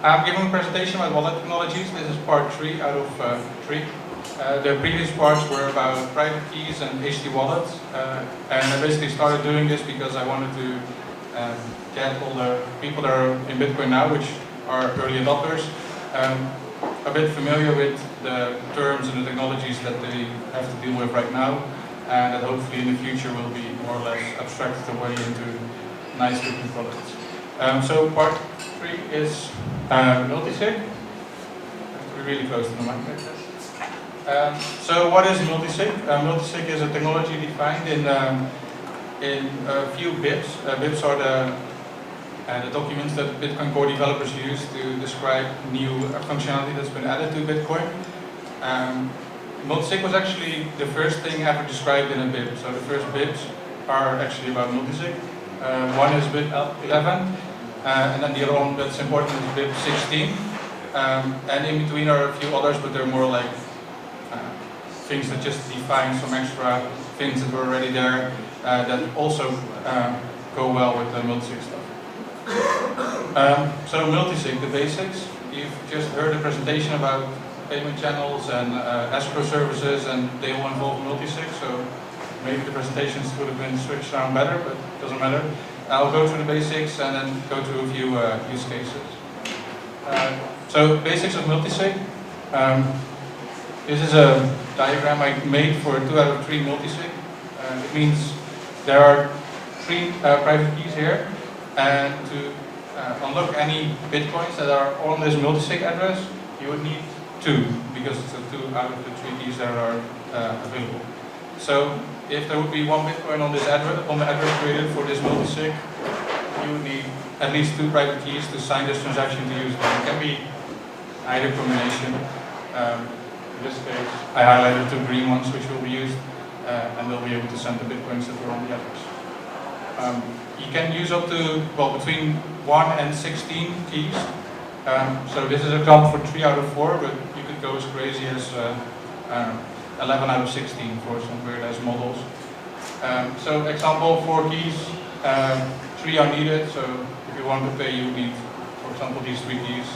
I'm giving a presentation about wallet technologies. This is part 3 out of 3. The previous parts were about private keys and HD wallets, and I basically started doing this because I wanted to get all the people that are in Bitcoin now, which are early adopters, a bit familiar with the terms and the technologies that they have to deal with right now, and that hopefully in the future will be more or less abstracted away into nice looking products. So part 3 is Multisig. I have to be really close to the mic like this. So what is Multisig? Multisig is a technology defined in a few BIBs. BIBs are the documents that Bitcoin core developers use to describe new functionality that's been added to Bitcoin. Multisig was actually the first thing ever described in a BIB. So the first BIBs are actually about Multisig. One is BIP 11, and then the other one that's important is BIP 16. And in between are a few others, but they're more like things that just define some extra things that were already there that also go well with the Multisig stuff. So Multisig, the basics. You've just heard a presentation about payment channels and escrow services, and they all involve Multisig. So maybe the presentations would have been switched around better, but it doesn't matter. I'll go through the basics and then go through a few use cases. So basics of Multisig. This is a diagram I made for 2 out of 3 Multisig. It means there are 3 private keys here, and to unlock any bitcoins that are on this Multisig address, you would need 2, because it's the 2 out of the 3 keys that are available. So if there would be 1 bitcoin on this address, on the address created for this Multisig, you would need at least 2 private keys to sign this transaction to use them. It can be either combination. In this case, I highlighted 2 green ones which will be used, and they'll be able to send the bitcoins that were on the address. You can use up to, well, between 1 and 16 keys. So this is an example for 3 out of 4, but you could go as crazy as 11 out of 16 for some weird ass models. So example, 4 keys, 3 are needed. So if you want to pay, you need, for example, these 3 keys.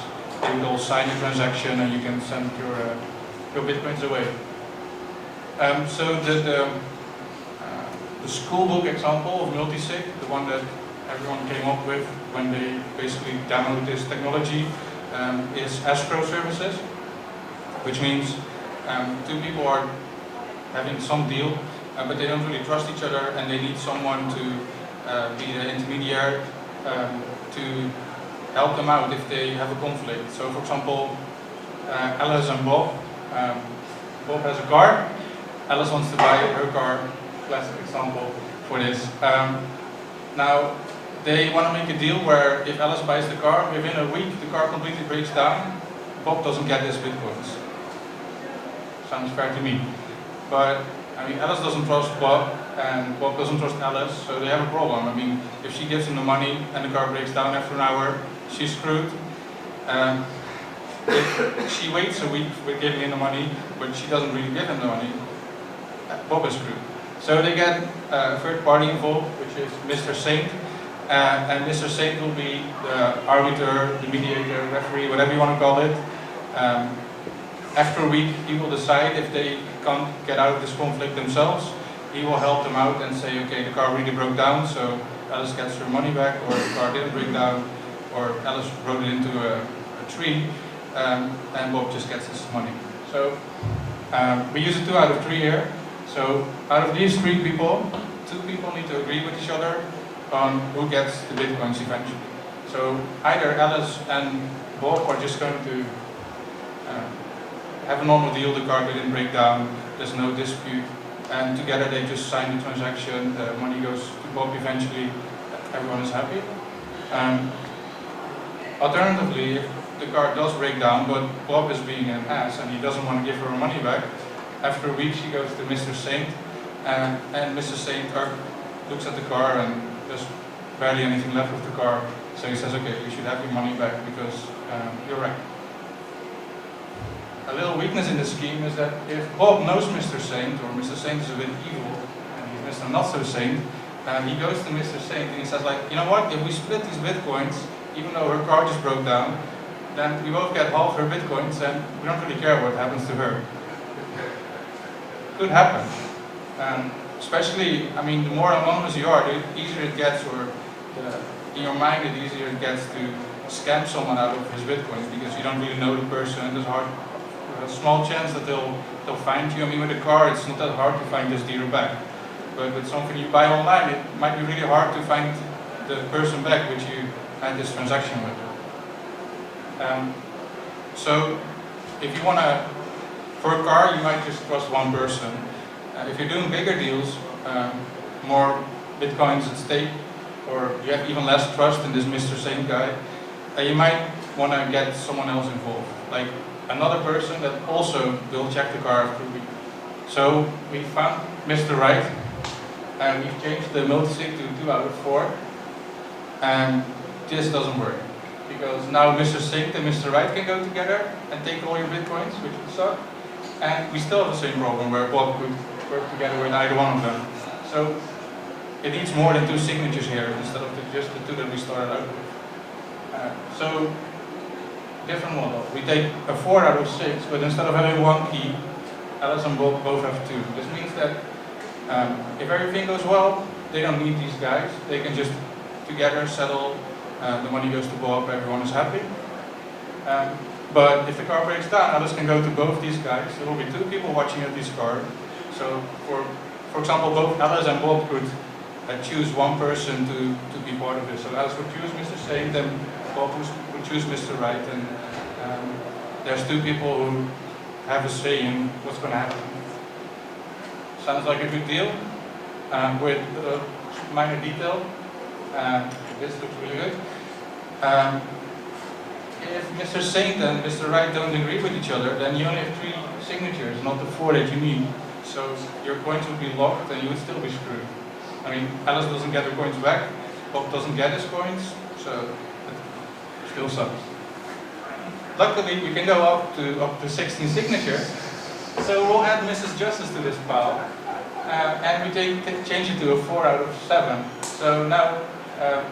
They would all sign the transaction, and you can send your bitcoins away. So the schoolbook example of Multisig, the one that everyone came up with when they basically downloaded this technology, is escrow services, which means 2 people are having some deal, but they don't really trust each other, and they need someone to be the intermediary to help them out if they have a conflict. So for example, Alice and Bob. Bob has a car, Alice wants to buy her car, classic example for this. Now, they want to make a deal where if Alice buys the car, within a week the car completely breaks down, Bob doesn't get his bitcoins. Sounds fair to me. But, I mean, Alice doesn't trust Bob, and Bob doesn't trust Alice, so they have a problem. I mean, if she gives him the money and the car breaks down after an hour, she's screwed. If she waits a week with giving him the money, but she doesn't really give him the money, Bob is screwed. So they get a third party involved, which is Mr. Saint. And Mr. Saint will be the arbiter, the mediator, referee, whatever you want to call it. After a week, he will decide if they can't get out of this conflict themselves. He will help them out and say, okay, the car really broke down, so Alice gets her money back, or the car didn't break down, or Alice rode it into a tree, and Bob just gets his money. So we use it 2 out of 3 here. So out of these 3 people, 2 people need to agree with each other on who gets the bitcoins eventually. So either Alice and Bob are just going to have a normal deal, the car didn't break down, there's no dispute, and together they just sign the transaction, the money goes to Bob eventually, everyone is happy. Alternatively, if the car does break down, but Bob is being an ass and he doesn't want to give her money back, after a week she goes to Mr. Saint, and Mr. Saint looks at the car and there's barely anything left of the car, so he says, okay, you should have your money back because you're right. A little weakness in the scheme is that if Bob knows Mr. Saint, or Mr. Saint is a bit evil, and he's Mr. Not So Saint, he goes to Mr. Saint and he says, like, you know what, if we split these bitcoins, even though her car just broke down, then we both get half her bitcoins, and we don't really care what happens to her. Could happen. Especially, I mean, the more anonymous you are, the easier it gets, or in your mind, the easier it gets to scam someone out of his bitcoins, because you don't really know the person, and there's a small chance that they'll find you. I mean, with a car, it's not that hard to find this dealer back. But with something you buy online, it might be really hard to find the person back which you had this transaction with. So, if you want to, for a car, you might just trust one person. If you're doing bigger deals, more bitcoins at stake, or you have even less trust in this Mr. Saint guy, you might want to get someone else involved, like another person that also will check the car after a week. So we found Mr. Right, and we've changed the multisig to 2 out of 4, and this doesn't work, because now Mr. Saint and Mr. Right can go together and take all your bitcoins, which would suck, and we still have the same problem where Bob could work together with either one of them. So it needs more than 2 signatures here instead of just the 2 that we started out with. So different model. We take a 4 out of 6, but instead of having 1 key, Alice and Bob both have 2. This means that if everything goes well, they don't need these guys. They can just together settle, the money goes to Bob, everyone is happy. But if the car breaks down, Alice can go to both these guys. There will be 2 people watching at this car. So for example, both Alice and Bob could choose one person to be part of this. So Alice would choose Mr. Saint, and Bob would choose Mr. Right, and there's 2 people who have a say in what's going to happen. Sounds like a good deal, with a minor detail. This looks really good. If Mr. Saint and Mr. Right don't agree with each other, then you only have 3 signatures, not the 4 that you need. So your coins would be locked and you would still be screwed. I mean, Alice doesn't get her coins back, Bob doesn't get his coins, so it still sucks. Luckily, we can go up to 16 signatures, so we'll add Mrs. Justice to this pile, and we change it to a 4 out of 7. So now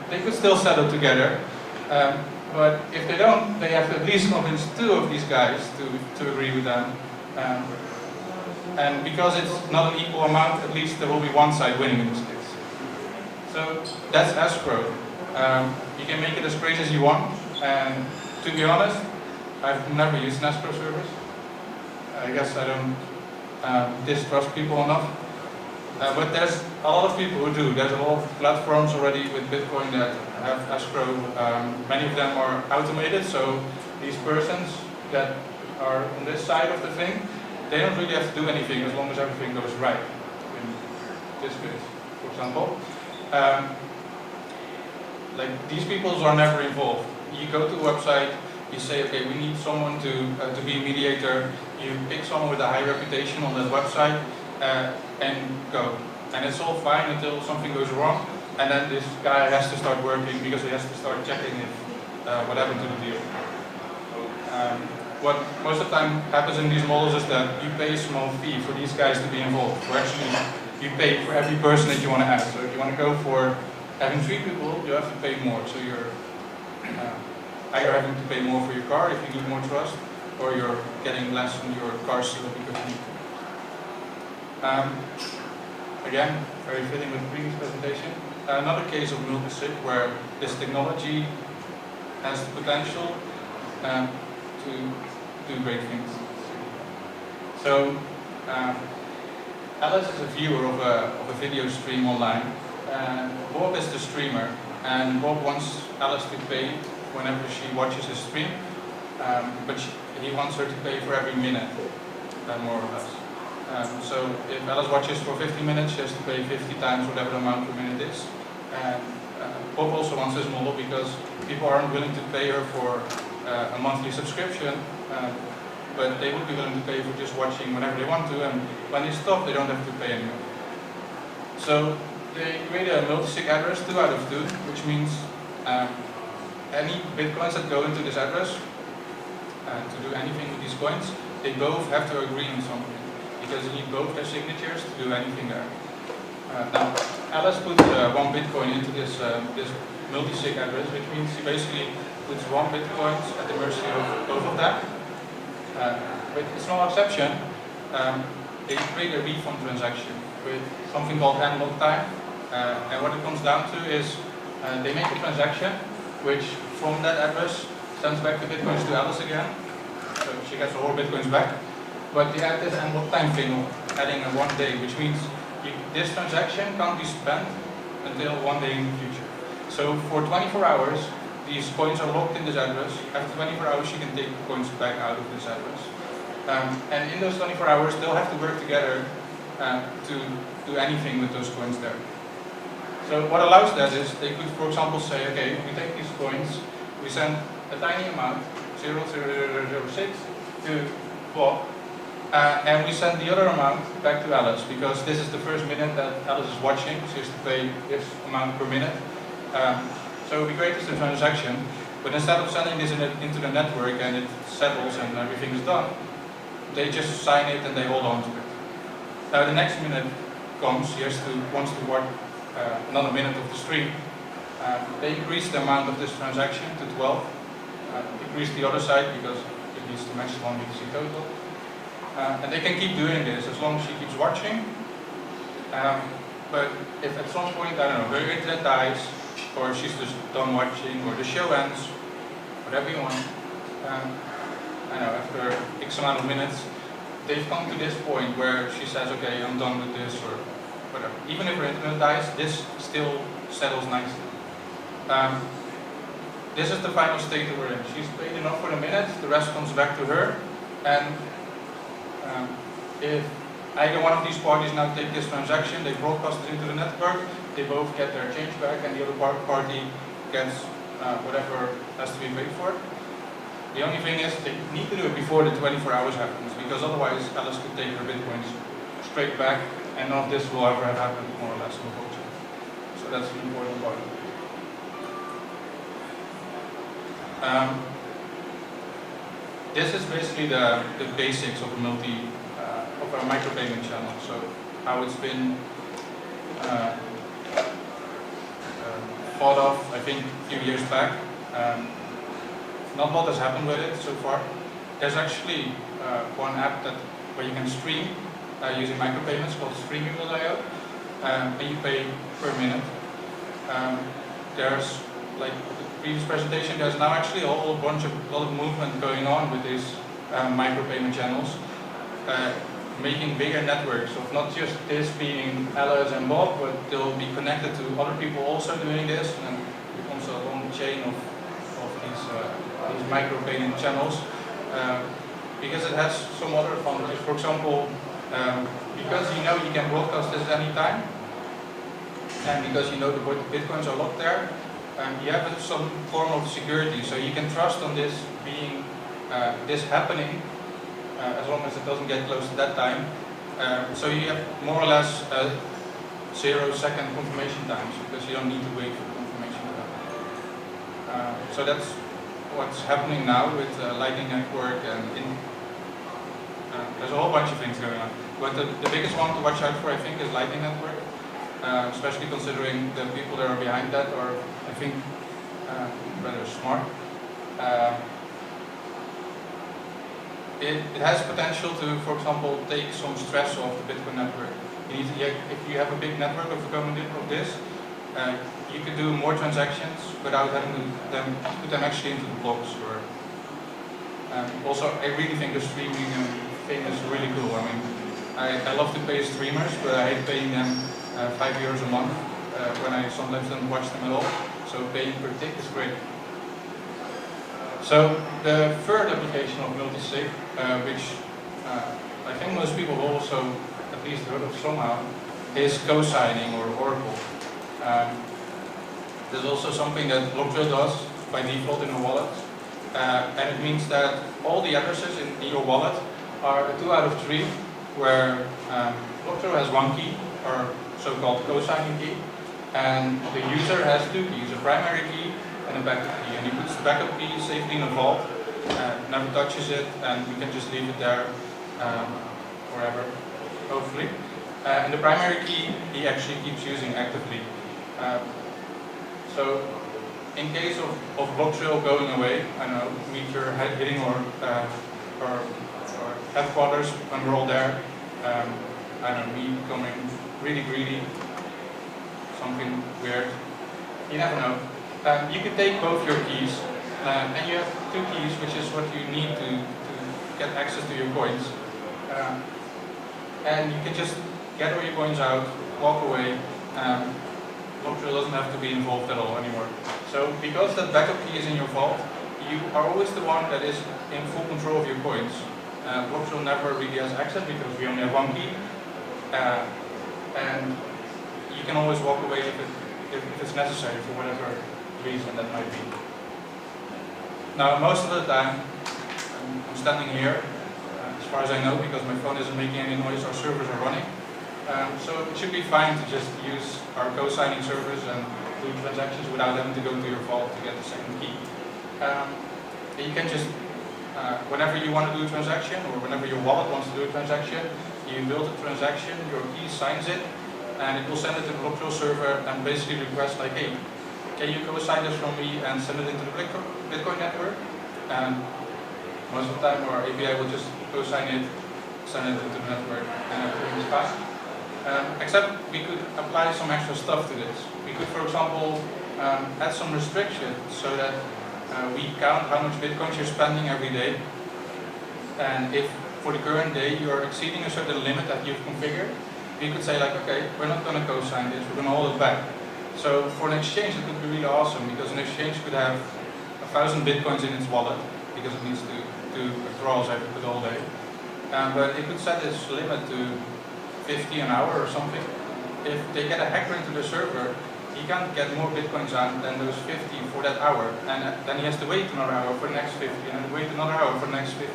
they could still settle together, but if they don't, they have to at least convince 2 of these guys to agree with them. And because it's not an equal amount, at least there will be one side winning in this case. So that's Escrow. You can make it as crazy as you want, and to be honest, I've never used an escrow service. I guess I don't distrust people enough. But there's a lot of people who do. There's a lot of platforms already with Bitcoin that have escrow. Many of them are automated, so these persons that are on this side of the thing, they don't really have to do anything as long as everything goes right. In this case, for example. Like these people are never involved. You go to a website, you say, okay, we need someone to be a mediator. You pick someone with a high reputation on that website and go. And it's all fine until something goes wrong, and then this guy has to start working because he has to start checking if what happened to the deal. What most of the time happens in these models is that you pay a small fee for these guys to be involved. Or actually, you pay for every person that you want to add. So if you want to go for having 3 people, you have to pay more. So you're either having to pay more for your car if you need more trust, or you're getting less from your car sealed because you need to. Again, very fitting with the previous presentation. Another case of multisig where this technology has the potential to do great things. So, Alice is a viewer of a video stream online, and Bob is the streamer, and Bob wants Alice to pay whenever she watches his stream, but he wants her to pay for every minute, more or less. So if Alice watches for 50 minutes, she has to pay 50 times whatever the amount per minute is. And Bob also wants this model because people aren't willing to pay her for a monthly subscription, but they would be willing to pay for just watching whenever they want to, and when they stop, they don't have to pay anymore. So they create a multisig address, 2 out of 2, which means any bitcoins that go into this address to do anything with these coins, they both have to agree on something, because you need both their signatures to do anything there. Now, Alice put 1 Bitcoin into this multisig address, which means he basically puts 1 Bitcoin at the mercy of both of them. With a small exception, they create a refund transaction with something called unlock time. And what it comes down to is they make a transaction which from that address sends back the Bitcoins to Alice again. So she gets all her Bitcoins back. But they add this unlock time thing of adding a 1 day, which means this transaction can't be spent until 1 day in the future. So for 24 hours, these coins are locked in this address. After 24 hours, you can take the coins back out of this address. And in those 24 hours, they'll have to work together to do anything with those coins there. So what allows that is they could, for example, say, okay, we take these coins, we send a tiny amount, 0.0006 to Bob, and we send the other amount back to Alice, because this is the first minute that Alice is watching. She has to pay this amount per minute. So it would be great as a transaction, but instead of sending this into the network and it settles and everything is done, they just sign it and they hold on to it. Now the next minute comes, he wants to watch another minute of the stream. They increase the amount of this transaction to 12. Increase the other side because it needs to match the 1 BTC total. And they can keep doing this as long as she keeps watching. But if at some point, I don't know, her internet dies, or she's just done watching, or the show ends, whatever you want, I don't know, after X amount of minutes, they've come to this point where she says, okay, I'm done with this, or whatever. Even if her internet dies, this still settles nicely. This is the final state that we're in. She's paid enough for the minute, the rest comes back to her, and if either one of these parties now take this transaction, they broadcast it into the network, they both get their change back, and the other party gets whatever has to be paid for. The only thing is they need to do it before the 24 hours happens, because otherwise Alice could take her Bitcoins straight back, and none of this will ever have happened, more or less, in the blockchain. So that's an important part. This is basically the basics of a micropayment channel. So how it's been thought of, I think, a few years back. Not a lot has happened with it so far. There's actually one app where you can stream using micropayments called streaming.io, and you pay per minute. There's, like the previous presentation, there's now actually a lot of movement going on with these micropayment channels, making bigger networks of not just this being Alice and Bob, but they'll be connected to other people also doing this, and it becomes a long chain of these micropayment channels, because it has some other advantages. For example, because you know you can broadcast this at any time, and because you know the Bitcoins are locked there, you have some form of security, so you can trust on this being this happening as long as it doesn't get close to that time. So you have more or less 0-second confirmation times, because you don't need to wait for confirmation to happen. So that's what's happening now with Lightning Network, and there's a whole bunch of things going on. But the biggest one to watch out for, I think, is Lightning Network, especially considering the people that are behind that are, I think, rather smart. It has potential to, for example, take some stress off the Bitcoin network. If you have a big network of this, you could do more transactions without having to put them actually into the blocks. Or also, I really think the streaming thing is really cool. I mean, I love to pay streamers, but I hate paying them €5 a month when I sometimes don't watch them at all. So paying per tick is great. So the third application of Multisig, which I think most people have also at least heard of somehow, is co-signing or Oracle. There's also something that Blocktrail does by default in a wallet, and it means that all the addresses in your wallet are a 2 out of 3, where Blocktrail has 1 key, or so-called co-signing key, and the user has 2 keys, a primary key and a backup key, and he puts the backup key safely in a vault, never touches it, and you can just leave it there forever, hopefully. And the primary key he actually keeps using actively. So in case of Blocktrail going away, I don't know, meteor hitting or headquarters when we're all there, I don't know, me becoming really greedy, something weird, you never know. You can take both your keys, and you have two keys, which is what you need to get access to your coins. And you can just get all your coins out, walk away. Blocktrail doesn't have to be involved at all anymore. So because that backup key is in your vault, you are always the one that is in full control of your coins. Blocktrail never really has access because we only have one key. And you can always walk away if it's necessary for whatever reason that might be. Now, most of the time, I'm standing here, as far as I know, because my phone isn't making any noise, our servers are running. So it should be fine to just use our co-signing servers and do transactions without having to go to your vault to get the second key. You can just, whenever you want to do a transaction, or whenever your wallet wants to do a transaction, you build a transaction, your key signs it, and it will send it to the Blocktrail server and basically request like, hey, can you co-sign this from me and send it into the Bitcoin network? And most of the time our API will just co-sign it, send it into the network, and everything is fine. Except we could apply some extra stuff to this. We could, for example, add some restrictions so that we count how much Bitcoins you're spending every day. And if for the current day you're exceeding a certain limit that you've configured, we could say like, okay, we're not going to co-sign this, we're going to hold it back. So for an exchange it could be really awesome, because an exchange could have 1,000 Bitcoins in its wallet, because it needs to do withdrawals every the whole day. But it could set its limit to 50 an hour or something. If they get a hacker into the server, he can't get more Bitcoins out than those 50 for that hour. And then he has to wait another hour for the next 50, and then wait another hour for the next 50.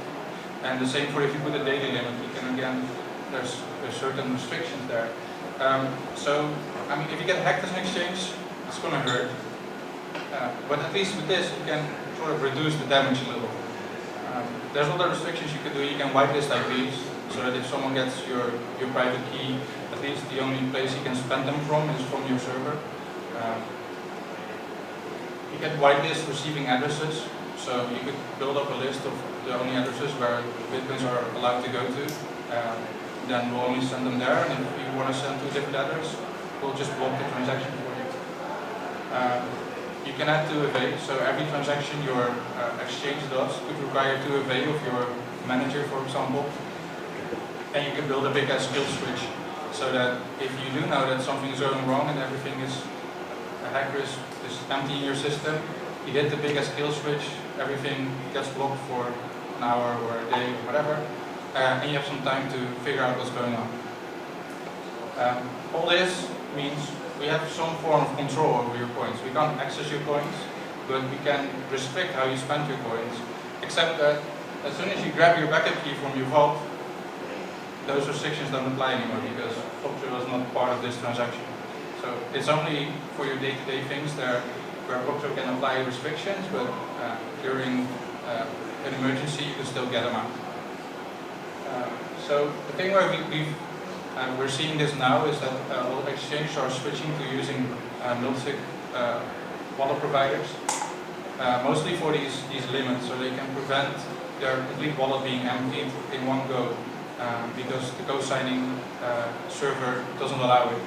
And the same for if you put a daily limit, you can again, there's certain restrictions there. So, I mean, if you get hacked as an exchange, it's going to hurt. But at least with this, you can sort of reduce the damage a little. There's other restrictions you can do. You can whitelist IPs, so that if someone gets your private key, at least the only place you can spend them from is from your server. You can whitelist receiving addresses, so you could build up a list of the only addresses where Bitcoins are allowed to go to. Then we'll only send them there, and if you want to send to a different address, we'll just block the transaction for you. You can add 2FA, so every transaction your exchange does could require 2FA of your manager, for example. And you can build a big skill switch, so that if you do know that something is going wrong and everything is, a hacker is empty in your system, you hit the big skill switch, everything gets blocked for an hour or a day or whatever. And you have some time to figure out what's going on. All this means we have some form of control over your coins. We can't access your coins, but we can restrict how you spend your coins. Except that as soon as you grab your backup key from your vault, those restrictions don't apply anymore, because Blocktrail is not part of this transaction. So it's only for your day-to-day things there where Blocktrail can apply restrictions, but during an emergency you can still get them out. So the thing where we're seeing this now is that a lot of exchanges are switching to using Multisig wallet providers, mostly for these limits, so they can prevent their complete wallet being emptied in one go, because the co-signing server doesn't allow it.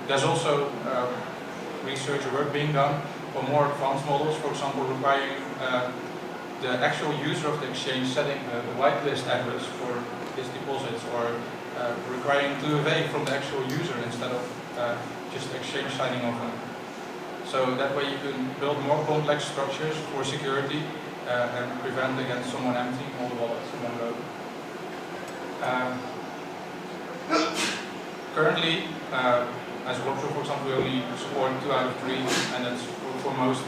There's also research work being done on more advanced models, for example, requiring the actual user of the exchange setting the whitelist address for his deposits, or requiring 2FA from the actual user instead of just exchange signing off them. So that way you can build more complex structures for security and prevent against someone emptying all the wallets in one go. Currently, as Blocktrail, for example, we only support 2 out of 3, and that's for most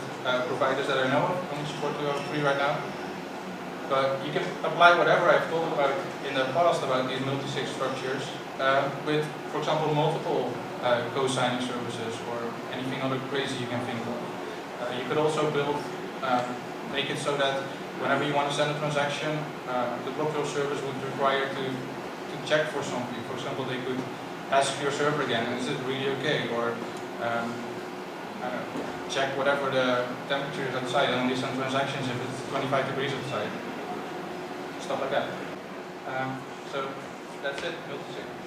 providers that I know of, only support 2 out of 3 right now. But you can apply whatever I've told about in the past about these multi-sig structures with, for example, multiple co-signing services or anything other crazy you can think of. You could also build, make it so that whenever you want to send a transaction, the Blocktrail service would require to check for something. For example, they could ask your server again, is it really okay? Or I check whatever the temperature is outside and only send transactions if it's 25 degrees outside. Stuff like that. So that's it, Multisig.